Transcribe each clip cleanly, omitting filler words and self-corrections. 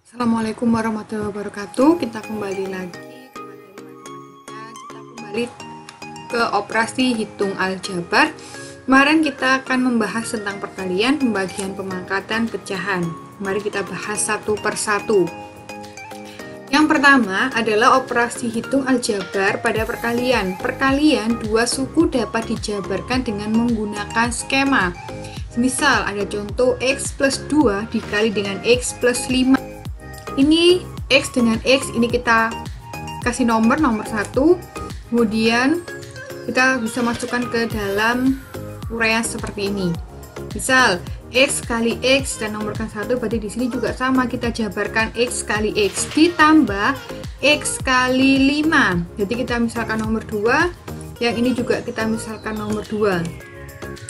Assalamualaikum warahmatullahi wabarakatuh. Kita kembali lagi ke materi matematika. Kita kembali ke operasi hitung aljabar. Kemarin kita akan membahas tentang perkalian, pembagian, pemangkatan, pecahan. Mari kita bahas satu persatu. Yang pertama adalah operasi hitung aljabar pada perkalian. Perkalian dua suku dapat dijabarkan dengan menggunakan skema. Misal ada contoh x plus 2 dikali dengan x plus 5. Ini X dengan X, ini kita kasih nomor 1, kemudian kita bisa masukkan ke dalam uraian seperti ini. Misal X kali X dan nomorkan 1, berarti di sini juga sama, kita jabarkan X kali X ditambah X kali 5. Jadi kita misalkan nomor 2, yang ini juga kita misalkan nomor 2.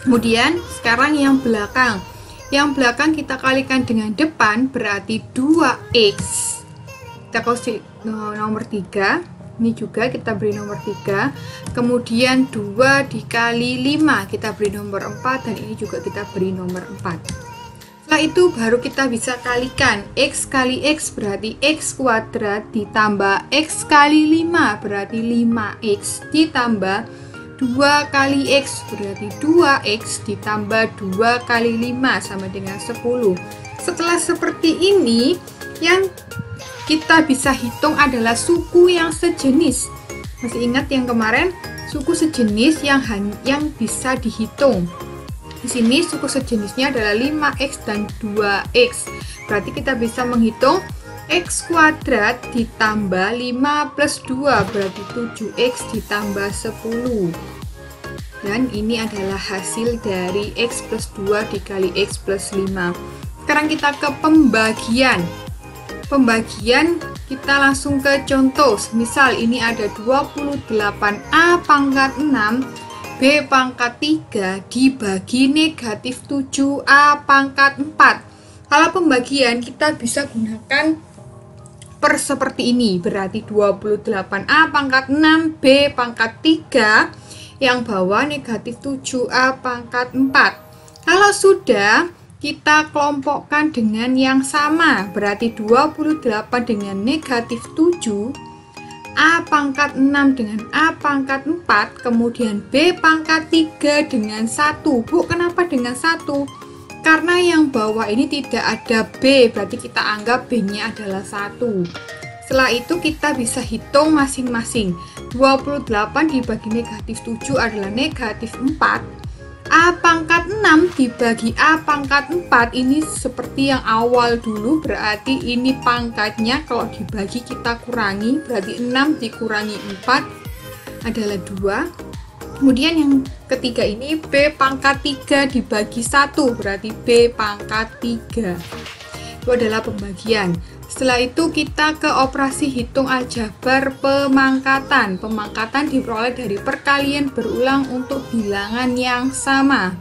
Kemudian sekarang yang belakang. Yang belakang kita kalikan dengan depan, berarti 2x. Kita kasih nomor 3. Ini juga kita beri nomor 3. Kemudian 2 dikali 5, kita beri nomor 4. Dan ini juga kita beri nomor 4. Setelah itu baru kita bisa kalikan. X kali X berarti X kuadrat ditambah X kali 5 berarti 5x ditambah 2 kali X berarti 2X ditambah 2 kali 5 sama dengan 10. Setelah seperti ini, yang kita bisa hitung adalah suku yang sejenis. Masih ingat yang kemarin? Suku sejenis yang bisa dihitung. Di sini suku sejenisnya adalah 5X dan 2X. Berarti kita bisa menghitung X kuadrat ditambah 5 plus 2 berarti 7X ditambah 10. Dan ini adalah hasil dari X plus 2 dikali X plus 5. Sekarang kita ke pembagian. Pembagian kita langsung ke contoh. Misal ini ada 28A pangkat 6 B pangkat 3 dibagi negatif 7A pangkat 4. Kalau pembagian kita bisa gunakan per seperti ini, berarti 28A pangkat 6 B pangkat 3 yang bawah negatif 7A pangkat 4. Kalau sudah, kita kelompokkan dengan yang sama, berarti 28 dengan negatif 7, A pangkat 6 dengan A pangkat 4, kemudian B pangkat 3 dengan 1. Bu, kenapa dengan 1? Karena yang bawah ini tidak ada B, berarti kita anggap B-nya adalah 1. Setelah itu kita bisa hitung masing-masing. 28 dibagi negatif 7 adalah negatif 4. A pangkat 6 dibagi A pangkat 4, ini seperti yang awal dulu, berarti ini pangkatnya kalau dibagi kita kurangi, berarti 6 dikurangi 4 adalah 2. Kemudian yang ketiga ini B pangkat 3 dibagi 1, berarti B pangkat 3. Itu adalah pembagian. Setelah itu kita ke operasi hitung aljabar pemangkatan. Pemangkatan diperoleh dari perkalian berulang untuk bilangan yang sama.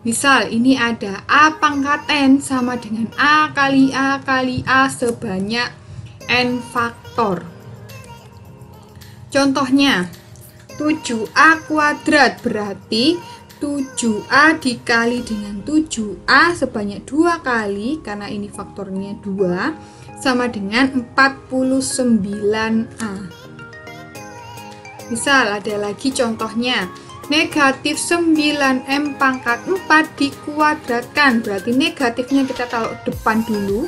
Misal ini ada A pangkat N sama dengan A kali A kali A sebanyak N faktor. Contohnya 7A kuadrat berarti 7A dikali dengan 7A sebanyak 2 kali, karena ini faktornya 2, sama dengan 49A. Misal ada lagi contohnya, negatif 9M pangkat 4 dikuadratkan, berarti negatifnya kita taruh depan dulu.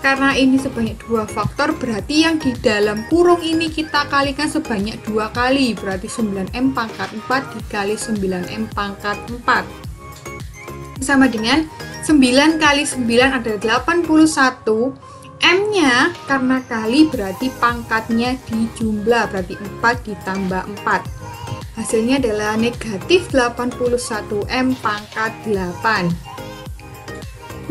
Karena ini sebanyak 2 faktor, berarti yang di dalam kurung ini kita kalikan sebanyak 2 kali, berarti 9M pangkat 4 dikali 9M pangkat 4 sama dengan 9 kali 9 adalah 81. M-nya karena kali berarti pangkatnya dijumlah, berarti 4 ditambah 4. Hasilnya adalah negatif 81M pangkat 8.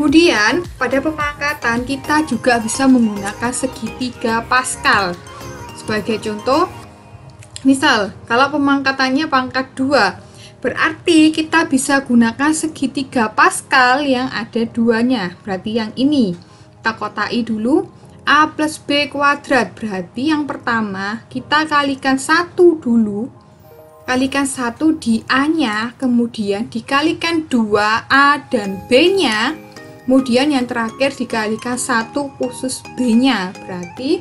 Kemudian pada pemangkatan kita juga bisa menggunakan segitiga Pascal. Sebagai contoh, misal kalau pemangkatannya pangkat 2, berarti kita bisa gunakan segitiga Pascal yang ada 2-nya. Berarti yang ini kita kotai dulu, A plus B kuadrat. Berarti yang pertama kita kalikan 1 dulu, kalikan 1 di A-nya, kemudian dikalikan 2A dan B-nya, kemudian yang terakhir dikalikan 1 khusus B-nya. Berarti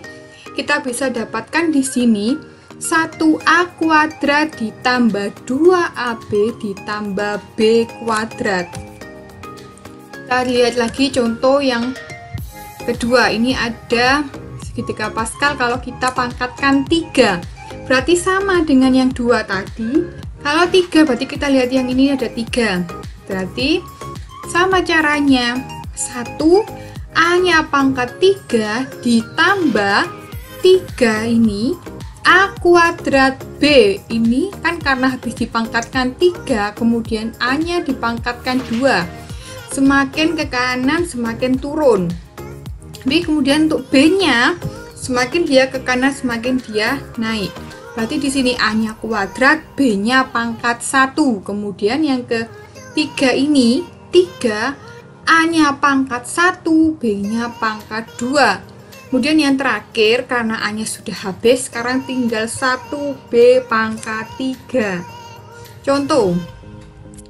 kita bisa dapatkan di sini 1A kuadrat ditambah 2AB ditambah B kuadrat. Kita lihat lagi contoh yang kedua. Ini ada segitiga Pascal kalau kita pangkatkan 3. Berarti sama dengan yang 2 tadi. Kalau 3 berarti kita lihat yang ini ada 3. Berarti sama caranya. 1 A-nya pangkat 3 ditambah 3 ini A kuadrat B. Ini kan karena habis dipangkatkan 3, kemudian A-nya dipangkatkan 2. Semakin ke kanan semakin turun. Tapi kemudian untuk B-nya semakin dia ke kanan semakin dia naik. Berarti di sini A-nya kuadrat, B-nya pangkat 1. Kemudian yang ketiga ini 3, A-nya pangkat 1, B-nya pangkat 2. Kemudian yang terakhir karena A-nya sudah habis, sekarang tinggal 1B pangkat 3. Contoh.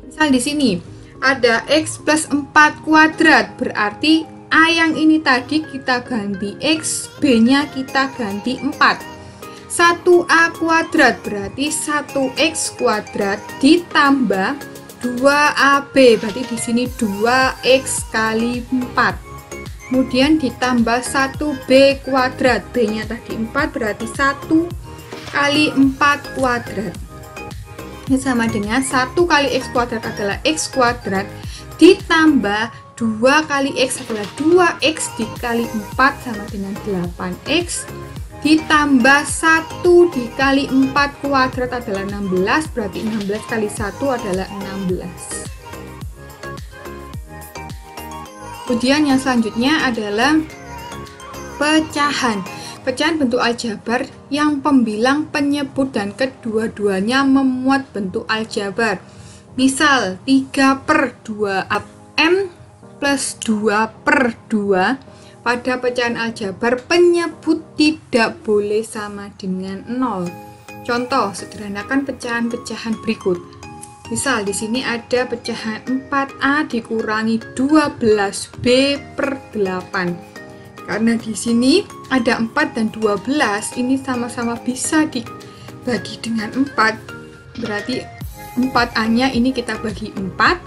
Misal di sini ada X plus 4 kuadrat, berarti A yang ini tadi kita ganti X, B-nya kita ganti 4. 1A kuadrat berarti 1X kuadrat ditambah 2AB, berarti di sini 2X kali 4. Kemudian ditambah 1B kuadrat, B-nya tadi 4 berarti 1 kali 4 kuadrat. Ini sama dengan 1 kali X kuadrat adalah X kuadrat ditambah 2 kali X adalah 2X dikali 4 sama dengan 8X ditambah 1 dikali 4 kuadrat adalah 16, berarti 16 kali 1 adalah 16. Kemudian yang selanjutnya adalah pecahan. Pecahan bentuk aljabar yang pembilang, penyebut, dan kedua-duanya memuat bentuk aljabar. Misal 3/2M plus 2/2 pada pecahan aljabar penyebut tidak boleh sama dengan 0. Contoh, sederhanakan pecahan-pecahan berikut. Misal di sini ada pecahan 4A dikurangi 12B/8. Karena di sini ada 4 dan 12, ini sama-sama bisa dibagi dengan 4. Berarti 4A-nya ini kita bagi 4.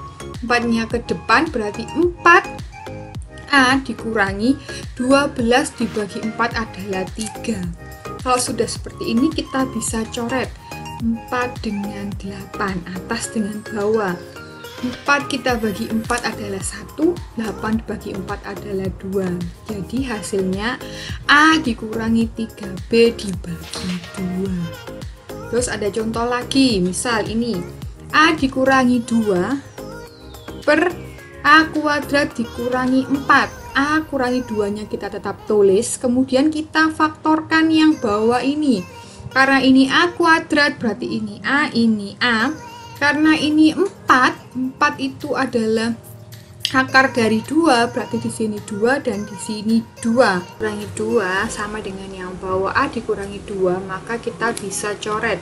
4-nya ke depan berarti 4A dikurangi 12 dibagi 4 adalah 3. Kalau sudah seperti ini kita bisa coret 4 dengan 8, atas dengan bawah. 4 kita bagi 4 adalah 1, 8 dibagi 4 adalah 2. Jadi hasilnya A dikurangi 3B dibagi 2. Terus ada contoh lagi, misal ini A dikurangi 2 per A kuadrat dikurangi 4. A kurangi 2-nya kita tetap tulis, kemudian kita faktorkan yang bawah ini. Karena ini A kuadrat berarti ini A, ini A. Karena ini 4 itu adalah akar dari 2, berarti di sini 2 dan di sini 2. Kurangi 2 sama dengan yang bawah A dikurangi 2, maka kita bisa coret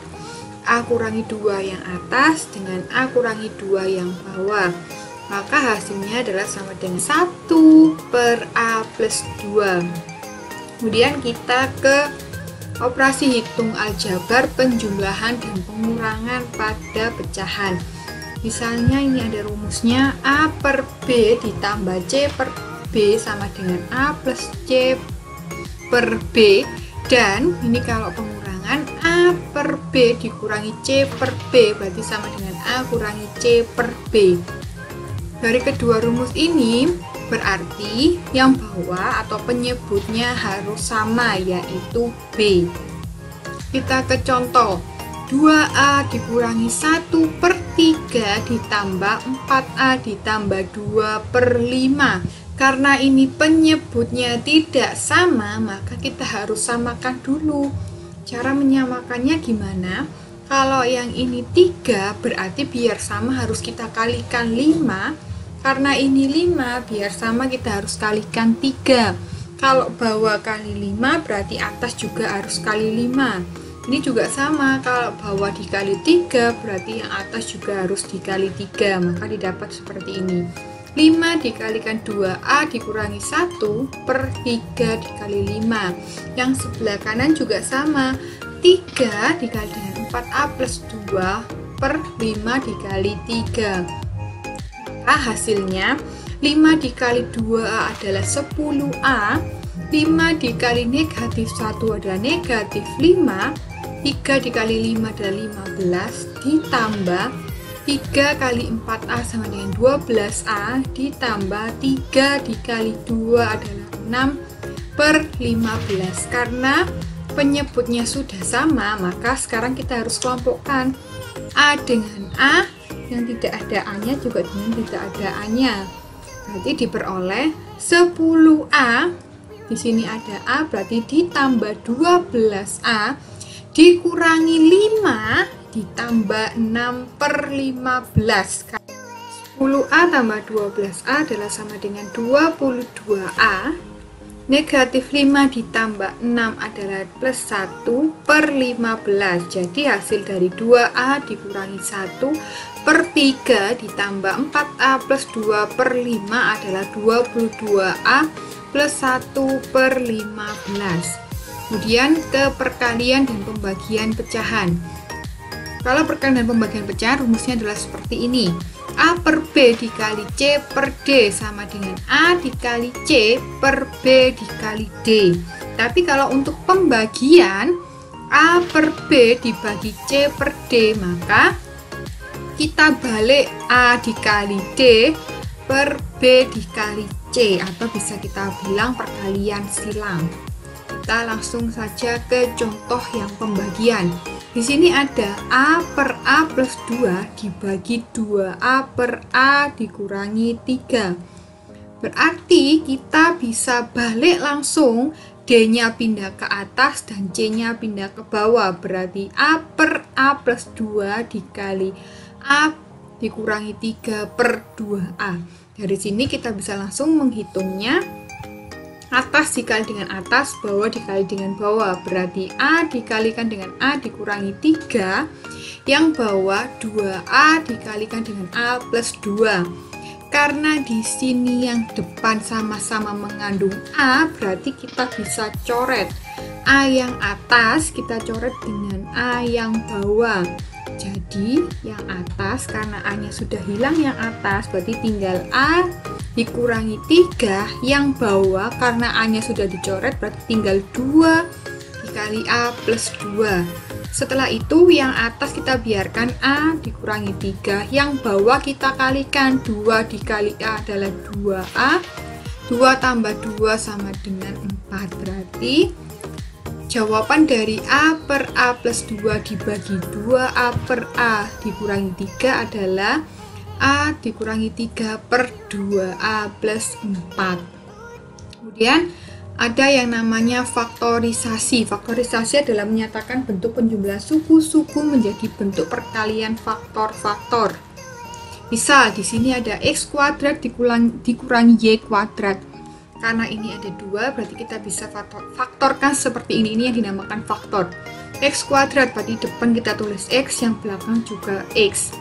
A kurangi 2 yang atas dengan A kurangi 2 yang bawah. Maka hasilnya adalah sama dengan 1/A plus 2. Kemudian kita ke operasi hitung aljabar penjumlahan dan pengurangan pada pecahan. Misalnya ini ada rumusnya A per B ditambah C per B sama dengan A plus C per B. Dan ini kalau pengurangan A per B dikurangi C per B berarti sama dengan A kurangi C per B. Dari kedua rumus ini berarti yang bawah atau penyebutnya harus sama, yaitu B. Kita ke contoh. 2A dikurangi 1/3 ditambah 4A ditambah 2/5. Karena ini penyebutnya tidak sama, maka kita harus samakan dulu. Cara menyamakannya gimana? Kalau yang ini 3, berarti biar sama harus kita kalikan 5. Karena ini 5, biar sama kita harus kalikan 3. Kalau bawah kali 5, berarti atas juga harus kali 5. Ini juga sama, kalau bawah dikali 3, berarti yang atas juga harus dikali 3. Maka didapat seperti ini. 5 dikalikan 2A dikurangi 1 per 3 dikali 5. Yang sebelah kanan juga sama, 3 dikali dengan 4A plus 2 per 5 dikali 3. Maka hasilnya 5 dikali 2A adalah 10A, 5 dikali negatif 1 adalah negatif 5, 3 dikali 5 adalah 15, ditambah 3 kali 4A sama dengan 12A, ditambah 3 dikali 2 adalah 6 per 15. Karena penyebutnya sudah sama, maka sekarang kita harus kelompokkan A dengan A, yang tidak ada A-nya juga dengan tidak ada A-nya. Berarti diperoleh 10A, di sini ada A, berarti ditambah 12A dikurangi 5 ditambah 6 per 15. 10A tambah 12A adalah sama dengan 22A. Negatif 5 ditambah 6 adalah plus 1 per 15. Jadi hasil dari 2A dikurangi 1 per 3 ditambah 4A plus 2 per 5 adalah 22A plus 1 per 15. Kemudian ke perkalian dan pembagian pecahan. Kalau perkalian dan pembagian pecahan rumusnya adalah seperti ini. A per B dikali C per D sama dengan A dikali C per B dikali D. Tapi kalau untuk pembagian A per B dibagi C per D, maka kita balik A dikali D per B dikali C, atau bisa kita bilang perkalian silang. Kita langsung saja ke contoh yang pembagian. Di sini ada A per A plus 2 dibagi 2A per A dikurangi 3. Berarti kita bisa balik langsung, D-nya pindah ke atas dan C-nya pindah ke bawah. Berarti A per A plus 2 dikali A dikurangi 3 per 2A. Dari sini kita bisa langsung menghitungnya. Atas dikali dengan atas, bawah dikali dengan bawah. Berarti A dikalikan dengan A dikurangi 3. Yang bawah 2A dikalikan dengan A plus 2. Karena di sini yang depan sama-sama mengandung A, berarti kita bisa coret. A yang atas kita coret dengan A yang bawah. Jadi yang atas karena A-nya sudah hilang, yang atas berarti tinggal A dikurangi 3, yang bawah karena A-nya sudah dicoret berarti tinggal 2 dikali A plus 2. Setelah itu yang atas kita biarkan A dikurangi 3, yang bawah kita kalikan, 2 dikali A adalah 2A, 2 tambah 2 sama dengan 4, berarti jawaban dari A per A plus 2 dibagi 2A per A dikurangi 3 adalah A dikurangi 3 per 2A plus 4. Kemudian ada yang namanya faktorisasi. Faktorisasi adalah menyatakan bentuk penjumlahan suku-suku menjadi bentuk perkalian faktor-faktor. Misal di sini ada X kuadrat dikurangi Y kuadrat. Karena ini ada 2, berarti kita bisa faktorkan seperti ini. Ini yang dinamakan faktor. X kuadrat berarti depan kita tulis X, yang belakang juga X.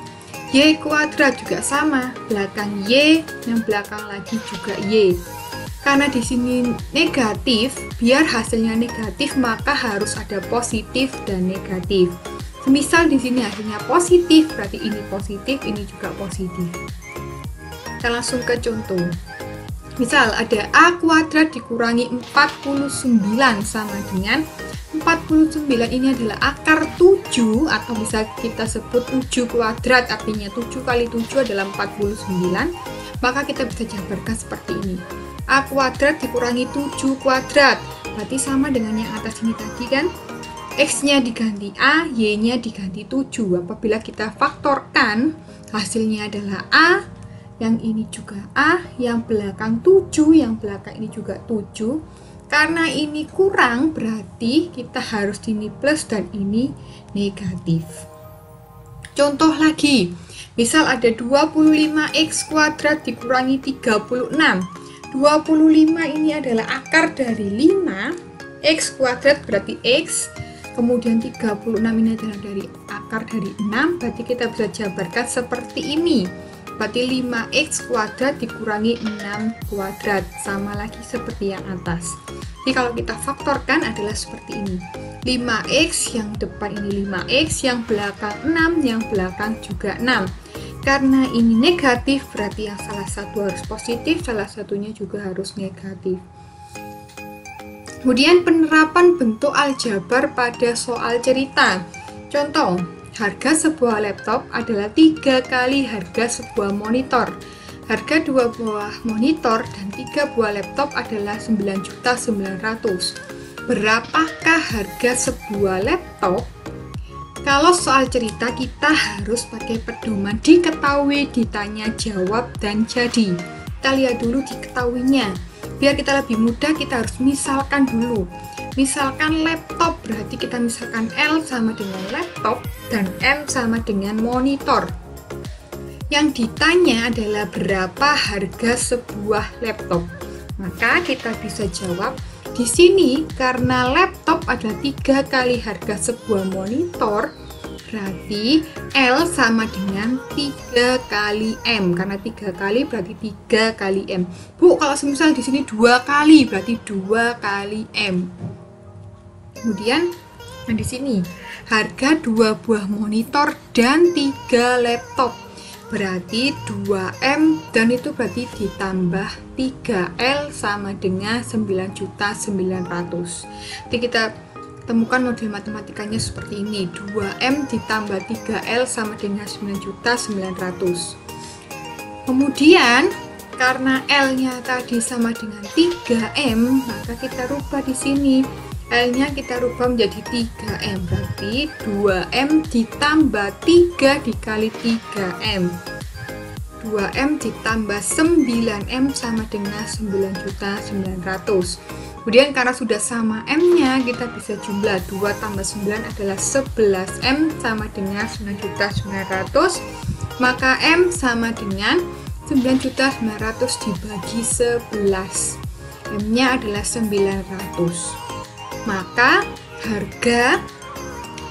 Y kuadrat juga sama, belakang Y, yang belakang lagi juga Y. Karena di sini negatif, biar hasilnya negatif maka harus ada positif dan negatif. Semisal di sini hasilnya positif, berarti ini positif, ini juga positif. Kita langsung ke contoh. Misal ada A kuadrat dikurangi 49 sama dengan 49 ini adalah akar 7, atau bisa kita sebut 7 kuadrat, artinya 7 kali 7 adalah 49. Maka kita bisa jabarkan seperti ini. A kuadrat dikurangi 7 kuadrat, berarti sama dengan yang atas ini tadi kan. X-nya diganti A, Y-nya diganti 7. Apabila kita faktorkan, hasilnya adalah A, yang ini juga A, yang belakang 7, yang belakang ini juga 7. Karena ini kurang, berarti kita harus ini plus dan ini negatif. Contoh lagi, misal ada 25x kuadrat dikurangi 36. 25 ini adalah akar dari 5, x kuadrat berarti x, kemudian 36 ini adalah dari akar dari 6, berarti kita bisa jabarkan seperti ini. Berarti 5x kuadrat dikurangi 6 kuadrat. Sama lagi seperti yang atas. Jadi kalau kita faktorkan adalah seperti ini. 5x yang depan ini 5x, yang belakang 6, yang belakang juga 6. Karena ini negatif, berarti yang salah satu harus positif, salah satunya juga harus negatif. Kemudian penerapan bentuk aljabar pada soal cerita. Contoh, harga sebuah laptop adalah 3 kali harga sebuah monitor. Harga 2 buah monitor dan 3 buah laptop adalah 9.900.000. Berapakah harga sebuah laptop? Kalau soal cerita kita harus pakai pedoman diketahui, ditanya, jawab, dan jadi. Kita lihat dulu diketahuinya. Biar kita lebih mudah, kita harus misalkan dulu. Misalkan laptop, berarti kita misalkan L sama dengan laptop dan M sama dengan monitor. Yang ditanya adalah berapa harga sebuah laptop. Maka kita bisa jawab di sini karena laptop adalah 3 kali harga sebuah monitor, berarti L sama dengan 3 kali M. Karena 3 kali berarti 3 kali M. Bu, kalau semisal di sini 2 kali berarti 2 kali M. Kemudian di sini harga 2 buah monitor dan 3 laptop. Berarti 2M dan itu berarti ditambah 3L sama dengan 9.900.000. Jadi kita temukan model matematikanya seperti ini. 2M ditambah 3L sama dengan 9.900.000. Kemudian karena L-nya tadi sama dengan 3M, maka kita rubah di sini. L-nya kita rubah menjadi 3M, berarti 2M ditambah 3 dikali 3M. 2M ditambah 9M sama dengan 9.900.000. Kemudian karena sudah sama M-nya, kita bisa jumlah 2 tambah 9 adalah 11M sama dengan 9.900.000. Maka M sama dengan 9.900.000 dibagi 11. M-nya adalah 900. Maka harga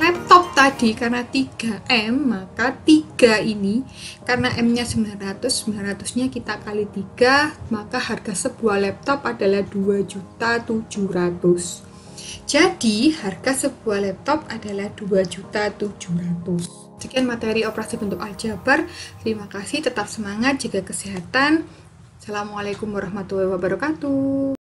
laptop tadi karena 3M, maka 3 ini karena M-nya 900, 900-nya kita kali 3, maka harga sebuah laptop adalah 2.700.000. Jadi harga sebuah laptop adalah 2.700.000. Sekian materi operasi bentuk aljabar. Terima kasih, tetap semangat, jaga kesehatan. Assalamualaikum warahmatullahi wabarakatuh.